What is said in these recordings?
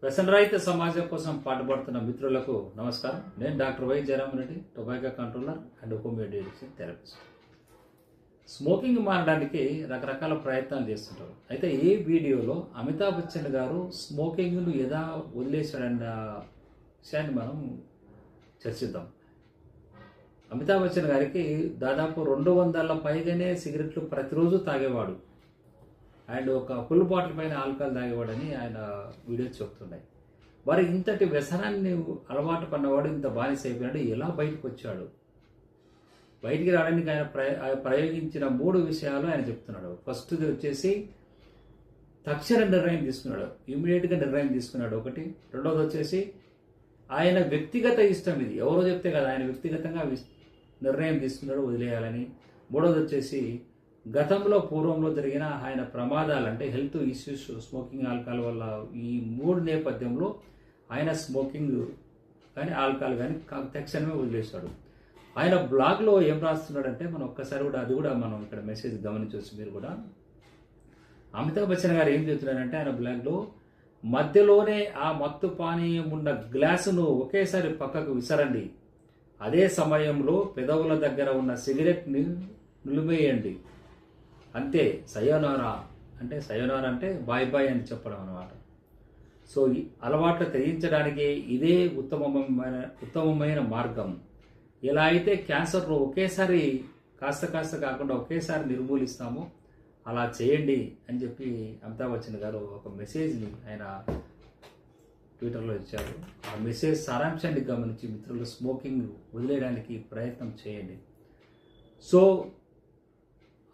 వ్యసనరహిత సమాజం కోసం పాటుపడుతున్న మిత్రులకు నమస్కారం. నేను doctor Y Jayaraman Reddy, tobacco controller and హోమియోడిక్షన్ థెరపిస్ట్. స్మోకింగ్ మారడానికి రకరకాల ప్రయత్నాలు చేస్తుంటారు. అయితే ఈ వీడియోలో అమితాబ్ బచ్చన్ గారు స్మోకింగ్ను ఎలా వదిలేశాడన్న విషయాన్ని మనం చర్చిద్దాం. అమితాబ్ బచ్చన్ గారికి దాదాపు 200 పైగానే సిగరెట్లు ప్రతిరోజు తాగేవాడు అండ్ ఒక ఫుల్ బాటిల్ పైన ఆల్కహాల్ తాగేవాడని ఆయన వీడియోస్ చెప్తున్నాయి. మరి ఇంతటి వ్యసనాన్ని అలవాటు పన్నవాడు ఇంత బానిస అయిపోయాడు, ఎలా బయటకు వచ్చాడు? బయటికి రావడానికి ఆయన ప్రయోగించిన 3 విషయాలు ఆయన చెప్తున్నాడు. ఫస్ట్ది వచ్చేసి తక్షణ నిర్ణయం తీసుకున్నాడు, ఇమీడియట్గా నిర్ణయం తీసుకున్నాడు ఒకటి. రెండవది వచ్చేసి ఆయన వ్యక్తిగత ఇష్టం, ఇది ఎవరో చెప్తే కదా, ఆయన వ్యక్తిగతంగా నిర్ణయం తీసుకున్నాడు వదిలేయాలని. మూడవది వచ్చేసి గతంలో పూర్వంలో జరిగిన ఆయన ప్రమాదాలు, అంటే హెల్త్ ఇష్యూస్, స్మోకింగ్ ఆల్కహాల్ వల్ల, ఈ 3 నేపథ్యంలో ఆయన స్మోకింగ్ కానీ ఆల్కహాల్ కానీ తక్షణమే వదిలేశాడు. ఆయన బ్లాగ్లో ఏం రాస్తున్నాడంటే మనం ఒక్కసారి కూడా అది కూడా మనం ఇక్కడ మెసేజ్ గమనించవచ్చు మీరు కూడా. అమితాబ్ బచ్చన్ గారు ఏం చెప్తున్నారంటే ఆయన బ్లాగ్లో, మధ్యలోనే ఆ మత్తు పానీయం ఉన్న గ్లాసును ఒకేసారి పక్కకు విసరండి, అదే సమయంలో పెదవుల దగ్గర ఉన్న సిగరెట్ని నిలిమేయండి, అంతే సయోనారా. అంటే సయోనారా అంటే బాయ్ బాయ్ అని చెప్పడం అన్నమాట. సో ఈ అలవాట్లు తెగించడానికి ఇదే ఉత్తమమైన మార్గం. ఎలా అయితే క్యాన్సర్ను ఒకేసారి కాస్త కాకుండా ఒకేసారి నిర్మూలిస్తామో అలా చేయండి అని చెప్పి అమితాబ్ బచ్చన్ గారు ఒక మెసేజ్ని ఆయన ట్విట్టర్లో ఇచ్చారు. ఆ మెసేజ్ సారాంశాన్ని గమనించి మిత్రులు స్మోకింగ్ వదిలేయడానికి ప్రయత్నం చేయండి. సో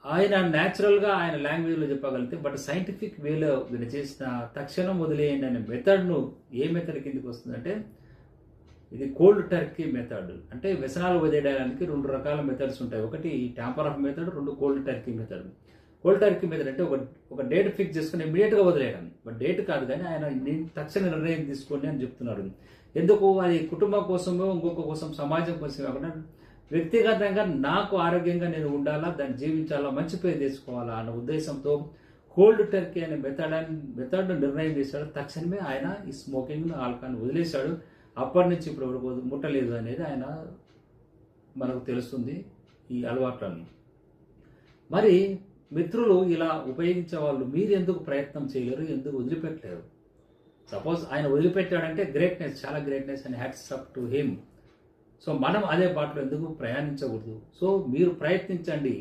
ఆయన న్యాచురల్గా ఆయన లాంగ్వేజ్లో చెప్పగలిగితే, బట్ సైంటిఫిక్ వేలో వీళ్ళు చేసిన తక్షణం వదిలేయండి అనే మెథడ్ను ఏ మెథడ్ కిందకి వస్తుందంటే ఇది కోల్డ్ టర్కీ మెథడ్. అంటే వ్యసనాలు వదిలేయడానికి 2 రకాల మెథడ్స్ ఉంటాయి. ఒకటి tamper of method, 2 cold Turkey method. Cold Turkey method అంటే ఒక డేట్ ఫిక్స్ చేసుకుని ఇమీడియట్గా వదిలేయడం, బట్ డేట్ కాదు కానీ ఆయన తక్షణ నిర్ణయం తీసుకోండి అని చెప్తున్నారు. ఎందుకు? అది కుటుంబం కోసమో ఇంకొక కోసం, సమాజం కోసం కాకుండా వ్యక్తిగతంగా నాకు ఆరోగ్యంగా నేను ఉండాలా, దాన్ని జీవించాలా, మంచి పేరు తెచ్చుకోవాలా అన్న ఉద్దేశంతో కోల్డ్ టర్కీ అనే మెథడ్ను నిర్ణయం చేశాడు. తక్షణమే ఆయన ఈ స్మోకింగ్ను ఆల్కహాల్ని వదిలేశాడు. అప్పటి నుంచి ఇప్పుడు ముట్టలేదు అనేది ఆయన మనకు తెలుస్తుంది ఈ అలవాట్లను. మరి మిత్రులు ఇలా ఉపయోగించే వాళ్ళు మీరు ఎందుకు ప్రయత్నం చేయలేరు, ఎందుకు వదిలిపెట్టలేరు? సపోజ్ ఆయన వదిలిపెట్టాడంటే గ్రేట్నెస్, చాలా greatness and hats up to him. So మనం అదే బాటలో ఎందుకు ప్రయాణించకూడదు? సో మీరు ప్రయత్నించండి.